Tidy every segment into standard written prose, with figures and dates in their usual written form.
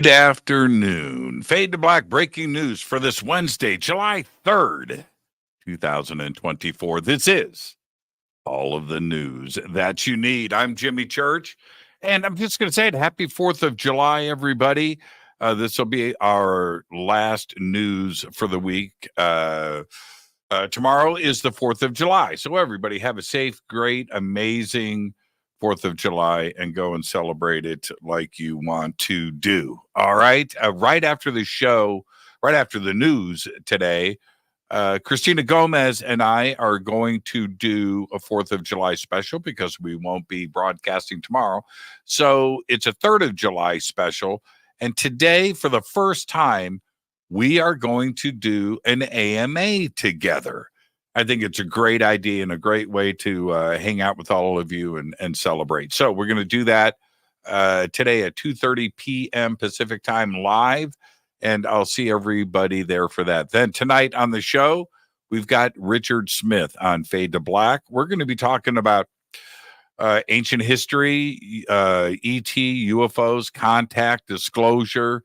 Afternoon. Fade to Black breaking news for this Wednesday, July 3rd, 2024. This is all of the news that you need. I'm Jimmy Church, and I'm just going to say it. Happy 4th of July, everybody. This will be our last news for the week. Tomorrow is the 4th of July. So everybody have a safe, great, amazing 4th of July and go and celebrate it like you want to do. All right. Right after the show, right after the news today, Christina Gomez and I are going to do a 4th of July special because we won't be broadcasting tomorrow. So it's a 3rd of July special. And today, for the first time, we are going to do an AMA together. I think it's a great idea and a great way to hang out with all of you and celebrate. So we're going to do that today at 2:30 p.m. Pacific time live, and I'll see everybody there for that. Then tonight on the show, we've got Richard Smith on Fade to Black. We're going to be talking about ancient history, ET, UFOs, contact, disclosure,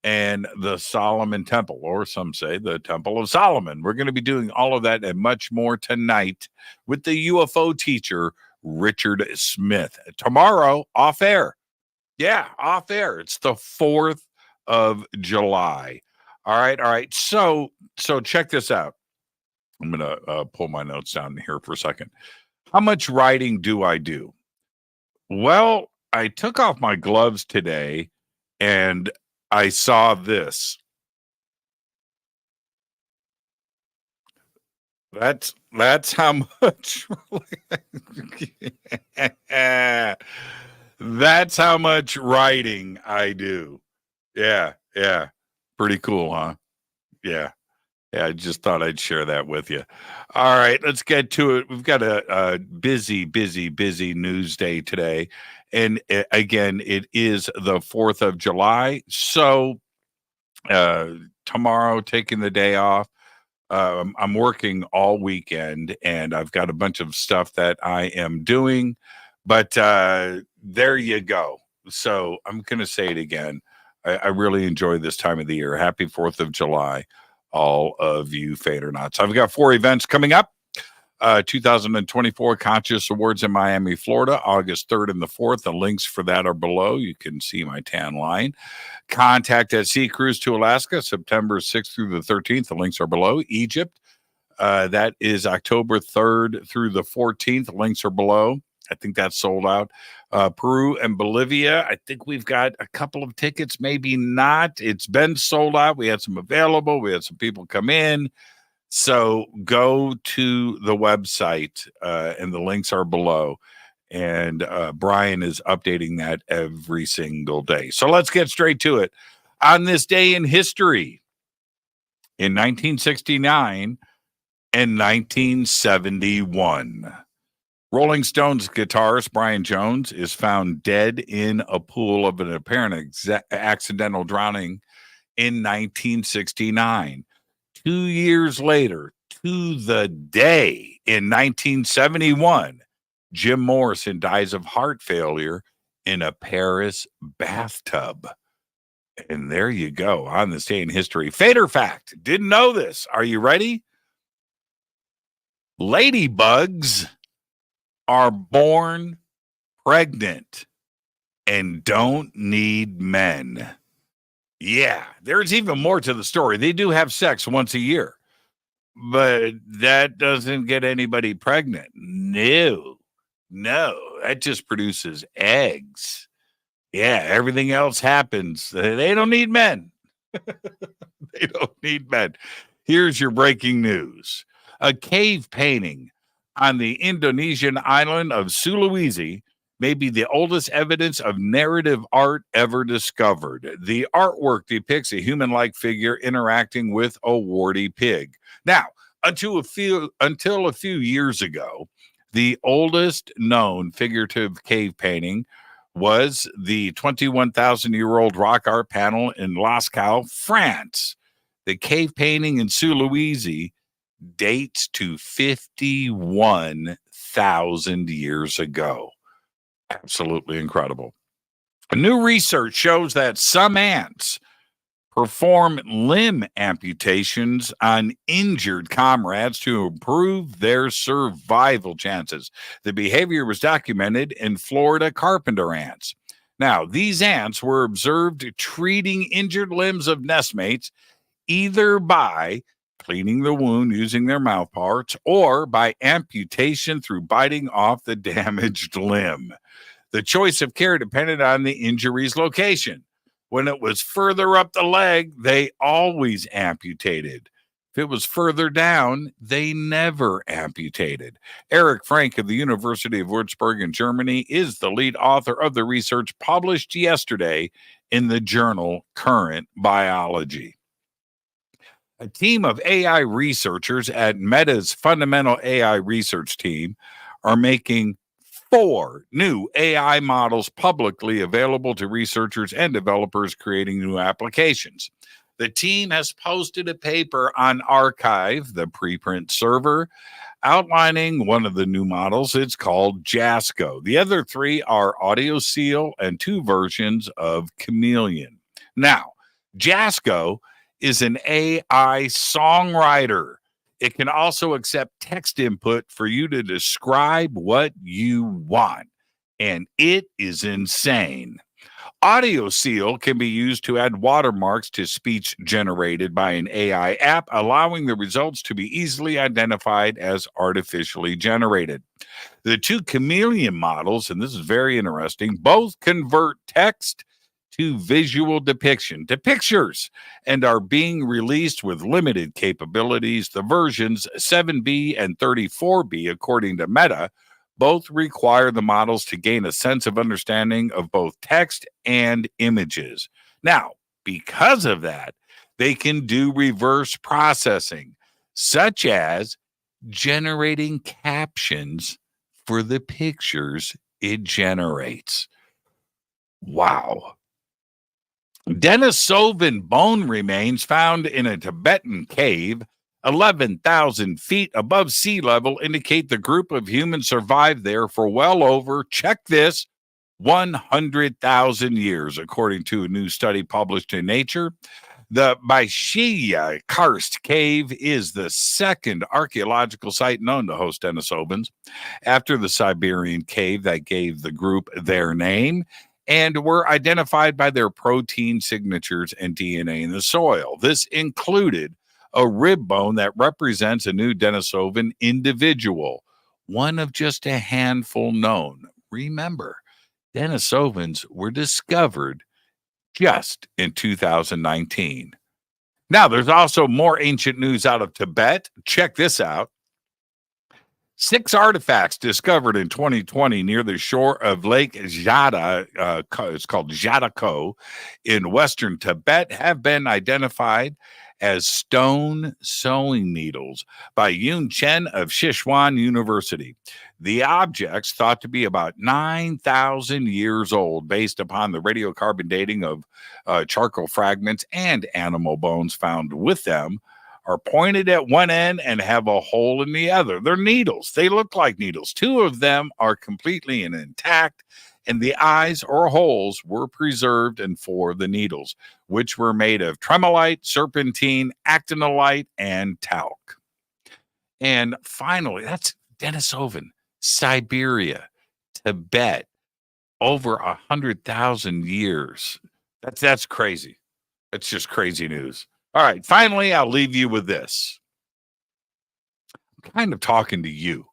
and the Solomon Temple, or some say the Temple of Solomon. We're going to be doing all of that and much more tonight with the UFO teacher, Richard Smith. Tomorrow, off air. Yeah, off air. It's the 4th of July. All right. So check this out. I'm going to pull my notes down here for a second. How much writing do I do? Well, I took off my gloves today and I saw this. That's how much. That's how much writing I do. Yeah. Pretty cool, huh? Yeah. I just thought I'd share that with you. All right, let's get to it. We've got a busy news day today. And again, it is the 4th of July. So tomorrow, taking the day off. I'm working all weekend, and I've got a bunch of stuff that I am doing. But there you go. So I'm going to say it again. I really enjoy this time of the year. Happy 4th of July, all of you Fadernauts. I've got 4 events coming up. 2024 Conscious Awards in Miami, Florida, August 3rd and the 4th. The links for that are below. You can see my tan line. Contact at Sea Cruise to Alaska, September 6th through the 13th. The links are below. Egypt, that is October 3rd through the 14th. The links are below. I think that's sold out. Peru and Bolivia, I think we've got a couple of tickets, maybe not. It's been sold out. We had some available. We had some people come in. So go to the website, and the links are below. And Brian is updating that every single day. So let's get straight to it. On this day in history, in 1969 and 1971, Rolling Stones guitarist Brian Jones is found dead in a pool of an apparent accidental drowning in 1969. 2 years later, to the day, in 1971, Jim Morrison dies of heart failure in a Paris bathtub. And there you go, on this day in history. Fader fact, didn't know this. Are you ready? Ladybugs are born pregnant and don't need men. Yeah, there's even more to the story. They do have sex once a year, but that doesn't get anybody pregnant. No, that just produces eggs. Yeah, everything else happens. They don't need men. They don't need men. Here's your breaking news. A cave painting on the Indonesian island of Sulawesi may be the oldest evidence of narrative art ever discovered. The artwork depicts a human-like figure interacting with a warty pig. Now, until a few years ago, the oldest known figurative cave painting was the 21,000-year-old rock art panel in Lascaux, France. The cave painting in Sulawesi dates to 51,000 years ago. Absolutely incredible. New research shows that some ants perform limb amputations on injured comrades to improve their survival chances. The behavior was documented in Florida carpenter ants. Now, these ants were observed treating injured limbs of nestmates either by cleaning the wound using their mouth parts or by amputation through biting off the damaged limb. The choice of care depended on the injury's location. When it was further up the leg, they always amputated. If it was further down, they never amputated. Eric Frank of the University of Würzburg in Germany is the lead author of the research published yesterday in the journal Current Biology. A team of AI researchers at Meta's fundamental AI research team are making 4 new AI models publicly available to researchers and developers creating new applications. The team has posted a paper on Archive, the preprint server, outlining one of the new models. It's called Jasco. The other 3 are Audio Seal and 2 versions of Chameleon. Now, Jasco is an AI songwriter. It can also accept text input for you to describe what you want. And it is insane. Audio Seal can be used to add watermarks to speech generated by an AI app, allowing the results to be easily identified as artificially generated. The 2 Chameleon models, and this is very interesting, both convert text to visual depiction, to pictures, and are being released with limited capabilities. The versions 7B and 34B, according to Meta, both require the models to gain a sense of understanding of both text and images. Now, because of that, they can do reverse processing, such as generating captions for the pictures it generates. Wow. Denisovan bone remains found in a Tibetan cave 11,000 feet above sea level indicate the group of humans survived there for well over, check this, 100,000 years, according to a new study published in Nature. The Baishia Karst Cave is the second archaeological site known to host Denisovans, after the Siberian cave that gave the group their name, and were identified by their protein signatures and DNA in the soil. This included a rib bone that represents a new Denisovan individual, one of just a handful known. Remember, Denisovans were discovered just in 2019. Now, there's also more ancient news out of Tibet. Check this out. 6 artifacts discovered in 2020 near the shore of Lake Jada, it's called Jadako, in western Tibet, have been identified as stone sewing needles by Yun Chen of Sichuan University. The objects, thought to be about 9,000 years old, based upon the radiocarbon dating of charcoal fragments and animal bones found with them, are pointed at one end and have a hole in the other. They're needles. They look like needles. 2 of them are completely intact, and the eyes or holes were preserved, and 4 of the needles, which were made of tremolite, serpentine, actinolite, and talc. And finally, that's Denisovan, Siberia, Tibet, over 100,000 years. That's crazy. That's just crazy news. All right, finally, I'll leave you with this. I'm kind of talking to you.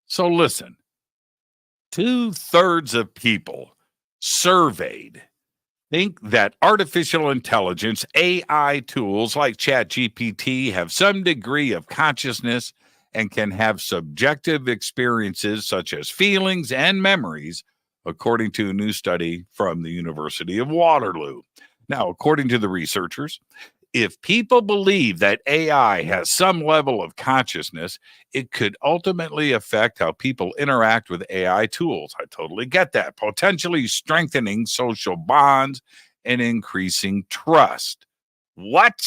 So listen, 2/3 of people surveyed think that artificial intelligence, AI tools like ChatGPT, have some degree of consciousness and can have subjective experiences such as feelings and memories, according to a new study from the University of Waterloo. Now, according to the researchers, if people believe that AI has some level of consciousness, it could ultimately affect how people interact with AI tools. I totally get that. Potentially strengthening social bonds and increasing trust. What?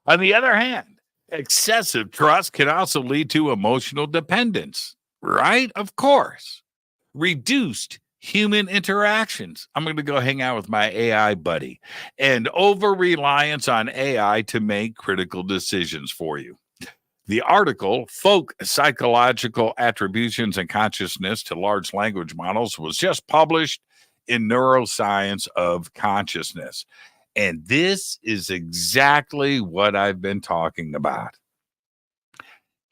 On the other hand, excessive trust can also lead to emotional dependence, right? Of course. Reduced human interactions. I'm going to go hang out with my AI buddy. And over-reliance on AI to make critical decisions for you. The article, Folk Psychological Attributions and Consciousness to Large Language Models, was just published in Neuroscience of Consciousness. And this is exactly what I've been talking about.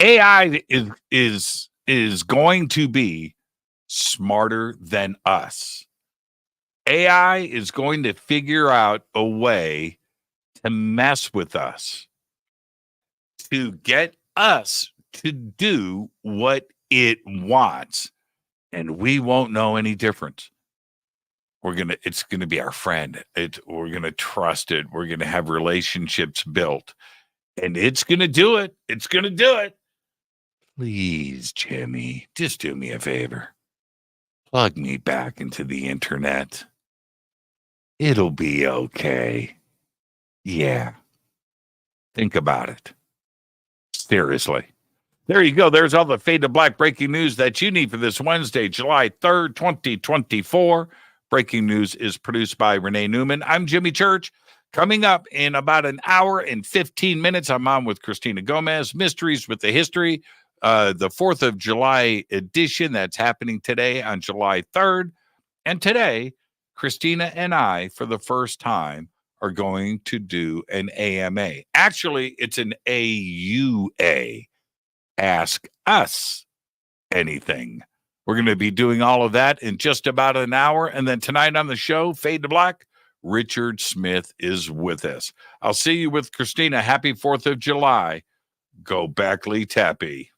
AI is going to be smarter than us. AI is going to figure out a way to mess with us, to get us to do what it wants, and we won't know any difference. It's gonna be our friend. We're gonna trust it. We're gonna have relationships built, and it's gonna do it. It's gonna do it. Please, Jimmy, just do me a favor. Plug me back into the internet. It'll be okay. Yeah. Think about it. Seriously. There you go. There's all the Fade to Black breaking news that you need for this Wednesday, July 3rd, 2024. Breaking news is produced by Renee Neumann. I'm Jimmy Church. Coming up in about an hour and 15 minutes, I'm on with Christina Gomez, Mysteries with the History, the 4th of July edition that's happening today on July 3rd. And today, Christina and I, for the first time, are going to do an AMA. Actually, it's an AUA. Ask Us Anything. We're going to be doing all of that in just about an hour. And then tonight on the show, Fade to Black, Richard Smith is with us. I'll see you with Christina. Happy 4th of July. Go Backley Tappy.